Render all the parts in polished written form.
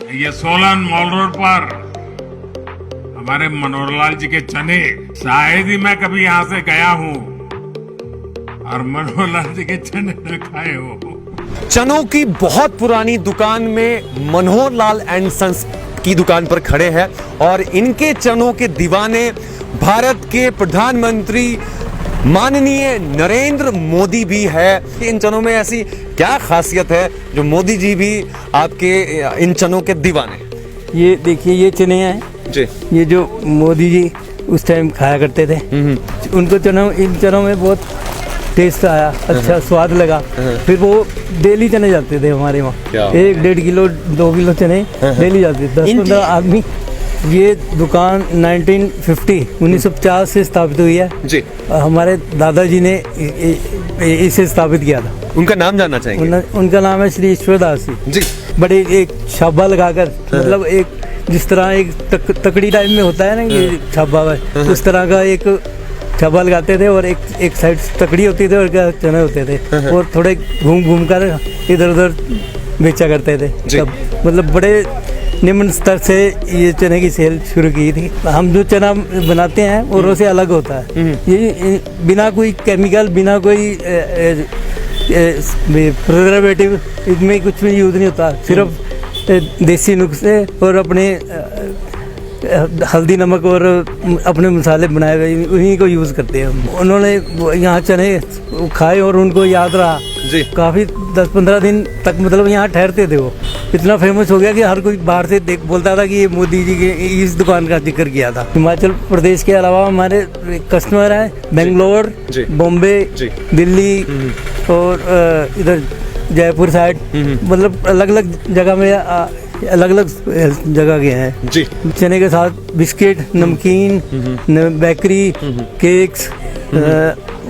ये Solan mall road पर हमारे मनोहर लाल जी के चने, शायद ही मैं कभी यहाँ से गया हूँ और मनोहर लाल जी के चने न खाए हो। चनों की बहुत पुरानी दुकान में मनोहर लाल एंड सन्स की दुकान पर खड़े हैं और इनके चनों के दीवाने भारत के प्रधानमंत्री माननीय नरेंद्र मोदी भी है। इन चनों में ऐसी क्या खासियत है जो मोदी जी भी आपके इन चनों के दीवाने? ये देखिए, ये चने हैं जी, ये जो मोदी जी उस टाइम खाया करते थे। उनको इन चनों में बहुत टेस्ट आया, अच्छा स्वाद लगा। फिर वो डेली चने जाते थे हमारे वहाँ, 1-1.5 किलो 2 किलो चने डेली जाते थे, 10-15 आदमी। ये दुकान 1950 से स्थापित हुई है जी। हमारे दादाजी ने इसे स्थापित किया था। उनका नाम जानना चाहेंगे? उनका नाम है श्री ईश्वरदास जी। बड़े एक छाबा लगाकर, मतलब एक जिस तरह एक तकड़ी टाइप में होता है ना ये छाबा, उस तरह का एक छाबा लगाते थे और एक साइड तकड़ी होती थी और क्या चने होते थे और थोड़े घूम कर इधर उधर बेचा करते थे। तब मतलब बड़े निम्न स्तर से ये चने की सेल शुरू की थी। हम जो चना बनाते हैं औरों से अलग होता है। ये बिना कोई केमिकल, बिना कोई प्रिजर्वेटिव, इसमें कुछ भी यूज नहीं होता। सिर्फ देसी नुस्खे और अपने हल्दी नमक और अपने मसाले बनाए हुए उन्हीं को यूज़ करते हैं। उन्होंने यहाँ चने खाए और उनको याद रहा जी। काफ़ी 10-15 दिन तक मतलब यहाँ ठहरते थे। वो इतना फेमस हो गया कि हर कोई बाहर से देख बोलता था कि ये मोदी जी के इस दुकान का जिक्र किया था। हिमाचल प्रदेश के अलावा हमारे कस्टमर हैं बेंगलोर, बॉम्बे, दिल्ली और इधर जयपुर साइड, मतलब अलग अलग जगह में अलग अलग जगह गए हैं जी। चने के साथ बिस्किट, नमकीन, बेकरी, केक्स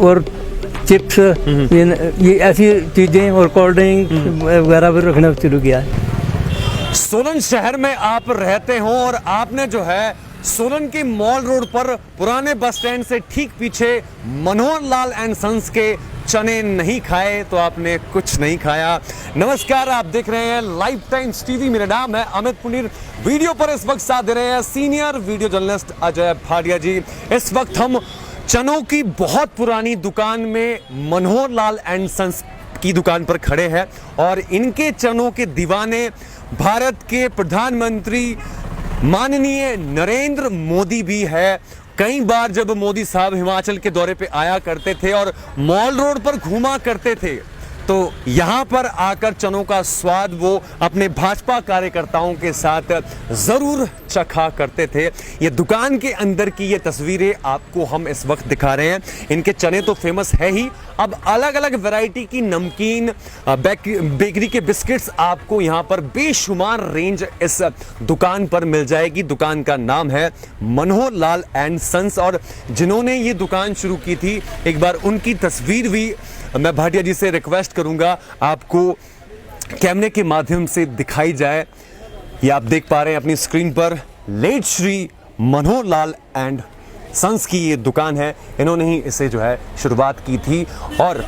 और चिप्स, ये ऐसी चीजें और कोल्ड ड्रिंक वगैरह भी रखना शुरू किया है। सोलन शहर में आप रहते हो और आपने जो है सोलन के मॉल रोड पर पुराने बस स्टैंड से ठीक पीछे मनोहर लाल एंड सन्स के चने नहीं खाए तो आपने कुछ नहीं खाया। नमस्कार, आप देख रहे हैं लाइव टाइम्स टीवी। मेरा नाम है अमित पुनीर। वीडियो पर इस वक्त साथ दे रहे हैं senior video journalist Ajay Bhatia ji. इस वक्त हम चनों की बहुत पुरानी दुकान में मनोहर लाल एंड सन्स की दुकान पर खड़े हैं और इनके चनों के दीवाने भारत के प्रधानमंत्री माननीय नरेंद्र मोदी भी है। कई बार जब मोदी साहब हिमाचल के दौरे पे आया करते थे और मॉल रोड पर घूमा करते थे तो यहाँ पर आकर चनों का स्वाद वो अपने भाजपा कार्यकर्ताओं के साथ जरूर चखा करते थे। ये दुकान के अंदर की ये तस्वीरें आपको हम इस वक्त दिखा रहे हैं। इनके चने तो फेमस है ही, अब अलग अलग वैरायटी की नमकीन, बेकरी के बिस्किट्स आपको यहाँ पर बेशुमार रेंज इस दुकान पर मिल जाएगी। दुकान का नाम है मनोहर लाल एंड सन्स और जिन्होंने ये दुकान शुरू की थी, एक बार उनकी तस्वीर भी मैं भाटिया जी से रिक्वेस्ट करूंगा आपको कैमरे के माध्यम से दिखाई जाए। ये आप देख पा रहे हैं अपनी स्क्रीन पर, late Shri Manohar Lal and sons की ये दुकान है। इन्होंने ही इसे जो है शुरुआत की थी और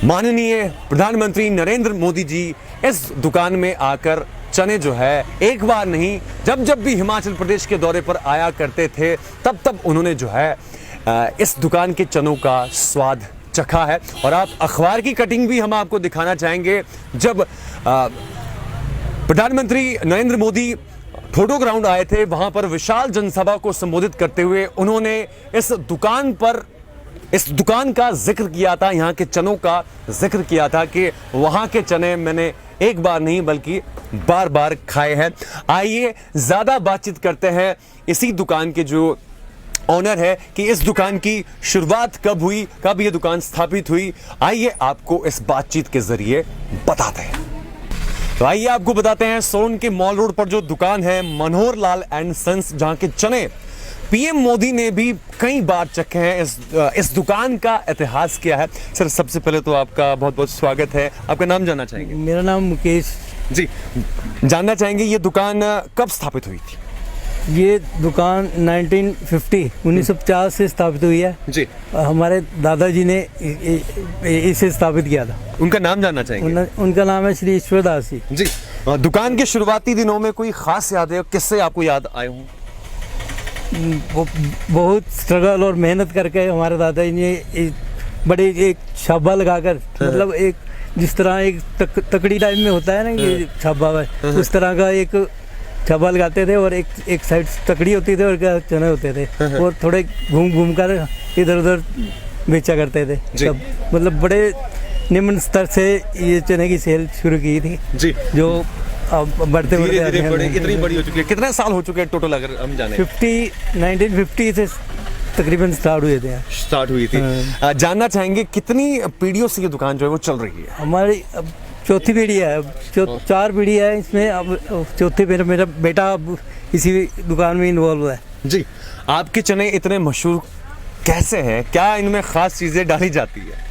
माननीय प्रधानमंत्री नरेंद्र मोदी जी इस दुकान में आकर चने जो है एक बार नहीं, जब जब भी हिमाचल प्रदेश के दौरे पर आया करते थे तब उन्होंने जो है इस दुकान के चनों का स्वाद चखा है। और आप अखबार की कटिंग भी हम आपको दिखाना चाहेंगे जब प्रधानमंत्री नरेंद्र मोदी ठोडो ग्राउंड आए थे, वहां पर विशाल जनसभा को संबोधित करते हुए उन्होंने इस दुकान का जिक्र किया था, यहाँ के चनों का जिक्र किया था कि वहां के चने मैंने एक बार नहीं बल्कि बार बार खाए हैं। आइए ज्यादा बातचीत करते हैं इसी दुकान के जो ऑनर है कि इस दुकान की शुरुआत कब हुई, कब ये दुकान स्थापित हुई। आइए आपको इस बातचीत के जरिए बताते हैं। तो आइए आपको बताते हैं सोलन के मॉल रोड पर जो दुकान है मनोहर लाल एंड सन्स, जहां के चने पीएम मोदी ने भी कई बार चखे हैं। इस दुकान का इतिहास क्या है? सर, सबसे पहले तो आपका बहुत बहुत स्वागत है। आपका नाम जानना चाहेंगे? मेरा नाम मुकेश जी। जानना चाहेंगे ये दुकान कब स्थापित हुई थी? ये दुकान 1950 से स्थापित हुई है जी। हमारे दादाजी ने इसे स्थापित किया था। उनका नाम जानना चाहेंगे? उनका नाम है श्री ईश्वरदास जी। दुकान के शुरुआती दिनों में कोई खास यादें किससे आपको याद आए हों? बहुत स्ट्रगल और मेहनत करके हमारे दादाजी ने बड़े एक छाबा लगाकर, मतलब एक जिस तरह एक तकड़ी टाइप में होता है ना कि छाबा है, उस तरह का एक छाबा लगाते थे और एक साइड तकड़ी होती थी और क्या चने होते थे और थोड़े घूम घूम कर इधर उधर बेचा करते थे सब। मतलब बड़े निम्न स्तर से ये चने की सेल शुरू की थी जी, जो अब बढ़ते बढ़ते इतनी बड़ी हो चुकी है। कितने साल हो चुके हैं टोटल अगर हम जाने? 1950 से तकरीबन स्टार्ट हुई थी। जानना चाहेंगे कितनी पीढ़ियों से ये दुकान जो है वो चल रही है? हमारी अब चौथी पीढ़ी है, 4 पीढ़ी है इसमें। अब चौथी मेरा बेटा अब इसी दुकान में इन्वॉल्व है जी। आपके चने इतने मशहूर कैसे हैं? क्या इनमें खास चीजें डाली जाती है?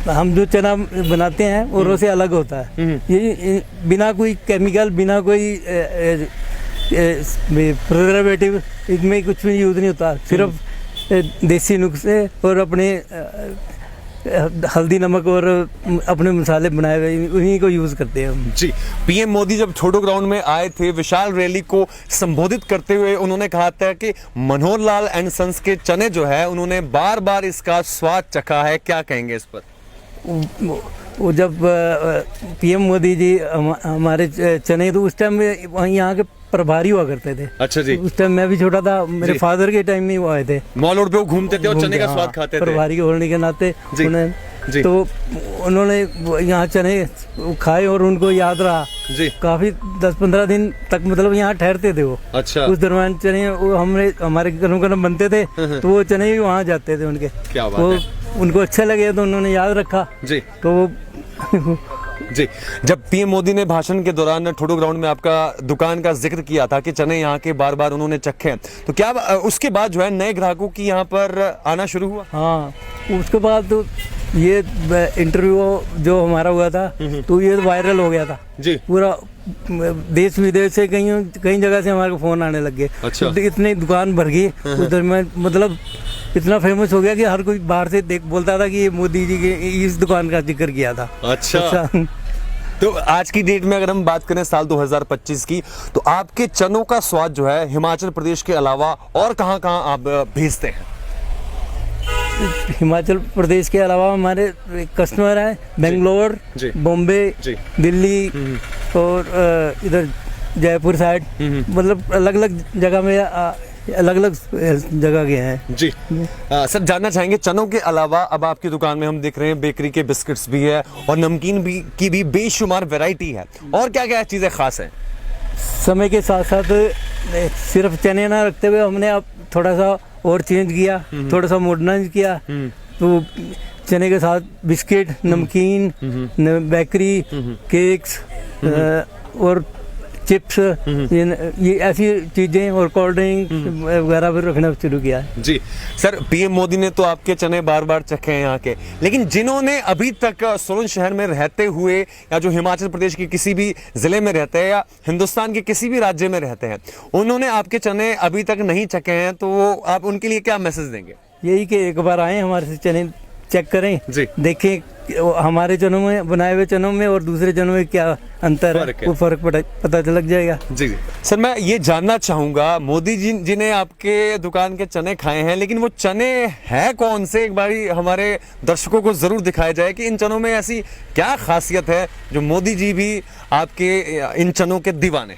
हम जो चना बनाते हैं औरों से अलग होता है। ये बिना कोई केमिकल, बिना कोई प्रिजर्वेटिव, इसमें कुछ भी यूज़ नहीं होता। सिर्फ देसी नुस्खे और अपने हल्दी नमक और अपने मसाले बनाए हुए उन्हीं को यूज़ करते हैं हम जी। पीएम मोदी जब छोटो ग्राउंड में आए थे, विशाल रैली को संबोधित करते हुए उन्होंने कहा था कि मनोहर लाल एंड सन्स के चने जो है उन्होंने बार बार इसका स्वाद चखा है। क्या कहेंगे इस पर? वो जब पीएम मोदी जी हमारे चने, तो उस टाइम में वहीं यहाँ के प्रभारी हुआ करते थे। अच्छा जी। उस टाइम मैं भी छोटा था, मेरे फादर के टाइम में वो आए थे। मॉल रोड पे वो घूमते थे और चने का स्वाद खाते थे। प्रभारी होने के नाते जी। तो उन्होंने यहाँ चने खाए और उनको याद रहा जी। काफी 10-15 दिन तक मतलब यहाँ ठहरते थे वो। अच्छा। उस दरम्यान चने वो हमारे गरम बनते थे तो वो चने भी वहाँ जाते थे उनके। क्या बात वो है। उनको अच्छे लगे तो उन्होंने याद रखा जी। तो वो जी। जब पीएम मोदी ने भाषण के दौरान ठोडो ग्राउंड में आपका दुकान का जिक्र किया था कि चने यहाँ के बार बार उन्होंने चखे, तो क्या उसके बाद जो है नए ग्राहकों की यहाँ पर आना शुरू हुआ? हाँ, उसके बाद तो ये इंटरव्यू जो हमारा हुआ था तो ये वायरल हो गया था जी। पूरा देश विदेश से कई जगह से हमारे को फोन आने लग गए। अच्छा। तो इतनी दुकान भर गई उधर में, मतलब इतना फेमस हो गया कि हर कोई बाहर से बोलता था कि ये मोदी जी के इस दुकान का जिक्र किया था। अच्छा। तो आज की डेट में अगर हम बात करें साल 2025 की, तो आपके चनों का स्वाद जो है हिमाचल प्रदेश के अलावा और कहां-कहां आप भेजते हैं? हिमाचल प्रदेश के अलावा हमारे कस्टमर हैं बेंगलोर, बॉम्बे, दिल्ली और इधर जयपुर साइड, मतलब अलग अलग जगह में अलग अलग जगह गए हैं जी। सर जानना चाहेंगे चनों के अलावा अब आपकी दुकान में हम देख रहे हैं बेकरी के बिस्किट्स भी है और नमकीन भी की भी बेशुमार वैरायटी है, और क्या क्या चीज़ें खास हैं? समय के साथ साथ सिर्फ चने ना रखते हुए हमने अब थोड़ा सा और चेंज किया, थोड़ा सा मॉडर्नाइज किया। तो चने के साथ बिस्किट, नमकीन, बेकरी, केक्स और चिप्स, ये ऐसी चीजें और कोल्ड ड्रिंक वगैरह भी रखना शुरू किया है जी। सर पीएम मोदी ने तो आपके चने बार बार चखे हैं यहाँ के, लेकिन जिन्होंने अभी तक सोलन शहर में रहते हुए या जो हिमाचल प्रदेश के किसी भी जिले में रहते हैं या हिंदुस्तान के किसी भी राज्य में रहते हैं, उन्होंने आपके चने अभी तक नहीं चखे हैं, तो आप उनके लिए क्या मैसेज देंगे? यही कि एक बार आए हमारे से चने चेक करें जी, देखें हमारे चनों में, बनाए हुए चनों में और दूसरे चनों में क्या अंतर है, वो फर्क पता लग जाएगा जी। सर मैं ये जानना चाहूंगा, मोदी जी जिन्हें आपके दुकान के चने खाए हैं, लेकिन वो चने हैं कौन से? एक बार हमारे दर्शकों को जरूर दिखाया जाए कि इन चनों में ऐसी क्या खासियत है जो मोदी जी भी आपके इन चनों के दीवाने?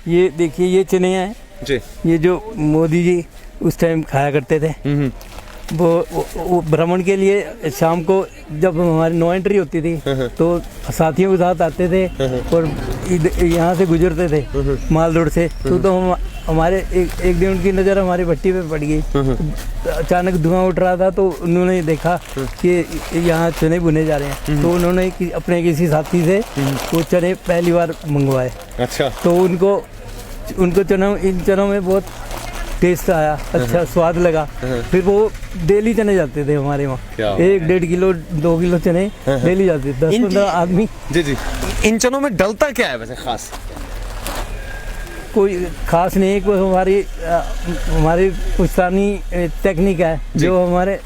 ये देखिए, ये चने हैं जी, ये जो मोदी जी उस टाइम खाया करते थे। वो भ्रमण के लिए शाम को जब हमारी नो एंट्री होती थी तो साथियों के साथ आते थे और यहाँ से गुजरते थे माल रोड से। तो हम हमारे एक दिन उनकी नज़र हमारी भट्टी पे पड़ गई। अचानक धुआं उठ रहा था तो उन्होंने देखा कि यहाँ चने बुने जा रहे हैं, तो उन्होंने अपने किसी साथी से वो चने पहली बार मंगवाए। अच्छा। तो उनको इन चनों में बहुत टेस्ट आया, अच्छा स्वाद लगा। फिर वो डेली चने जाते थे हमारे वहाँ, 1-1.5 किलो 2 किलो चने डेली जाते थे, 10-15 आदमी। जी जी। इन चनों में डलता क्या है वैसे खास? कोई खास नहीं, कोई हमारी पुश्तैनी टेक्निक है जो हमारे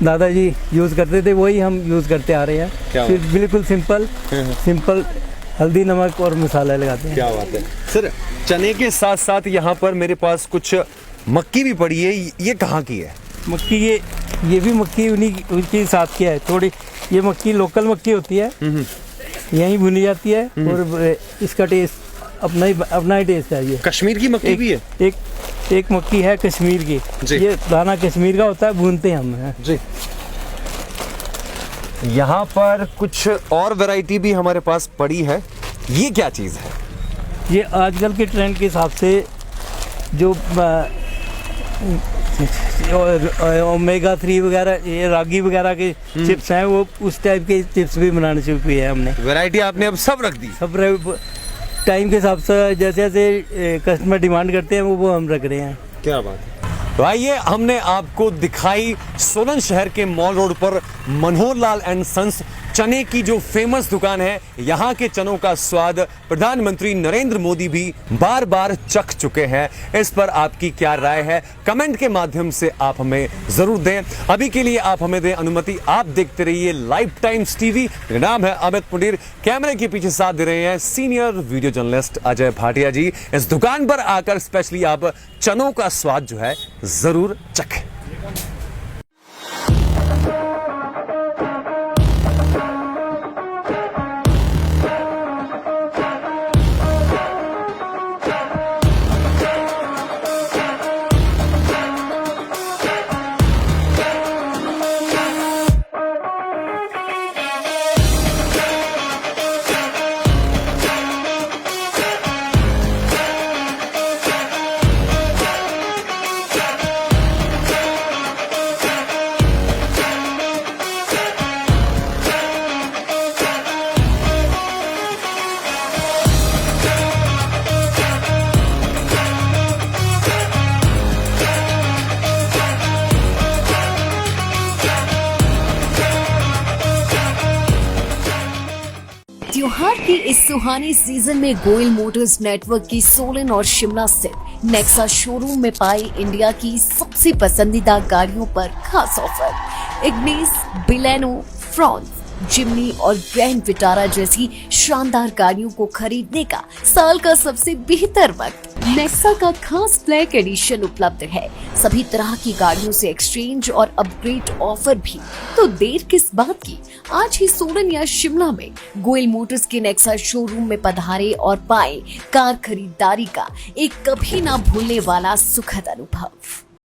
दादाजी यूज़ करते थे, वही हम यूज़ करते आ रहे हैं। फिर बिल्कुल सिंपल हल्दी नमक और मसाला लगाते हैं। क्या बात है सर। चने के साथ साथ यहाँ पर मेरे पास कुछ मक्की भी पड़ी है, ये कहाँ की है? मक्की ये भी मक्की उनके साथ की है थोड़ी। ये मक्की लोकल मक्की होती है, यहीं भुनी जाती है और इसका टेस्ट अपना ही टेस्ट है। ये कश्मीर की मक्की भी है? एक मक्की है कश्मीर की जी। ये दाना कश्मीर का होता है, भूनते हैं हम जी। यहाँ पर कुछ और वैरायटी भी हमारे पास पड़ी है, ये क्या चीज़ है? ये आजकल के ट्रेंड के हिसाब से जो ओमेगा 3 वगैरह, ये रागी वगैरह के चिप्स हैं, वो उस टाइप के चिप्स भी बनाने शुरू किए हैं हमने। वैरायटी आपने अब सब रख दी? सब टाइम के हिसाब से जैसे जैसे कस्टमर डिमांड करते हैं वो हम रख रहे हैं। क्या बात है। तो आइए, हमने आपको दिखाई सोलन शहर के मॉल रोड पर मनोहर लाल एंड सन्स चने की जो फेमस दुकान है। यहाँ के चनों का स्वाद प्रधानमंत्री नरेंद्र मोदी भी बार बार चख चुके हैं। इस पर आपकी क्या राय है, कमेंट के माध्यम से आप हमें जरूर दें। अभी के लिए आप हमें दें अनुमति, आप देखते रहिए लाइफ टाइम्स टीवी। मेरा नाम है अमित पुंडीर, कैमरे के पीछे साथ दे रहे हैं senior video journalist Ajay Bhatia ji. इस दुकान पर आकर स्पेशली आप चनों का स्वाद जो है जरूर चखें। त्योहार की इस सुहानी सीजन में गोयल मोटर्स नेटवर्क की सोलन और शिमला स्थित नेक्सा शोरूम में पाई इंडिया की सबसे पसंदीदा गाड़ियों पर खास ऑफर। इग्निस, बिलेनो, फ्रॉन्स, जिमनी और ग्रैंड विटारा जैसी शानदार गाड़ियों को खरीदने का साल का सबसे बेहतर वक्त। नेक्सा का खास ब्लैक एडिशन उपलब्ध है। सभी तरह की गाड़ियों से एक्सचेंज और अपग्रेड ऑफर भी। तो देर किस बात की, आज ही सोलन या शिमला में गोयल मोटर्स के नेक्सा शोरूम में पधारे और पाए कार खरीदारी का एक कभी ना भूलने वाला सुखद अनुभव।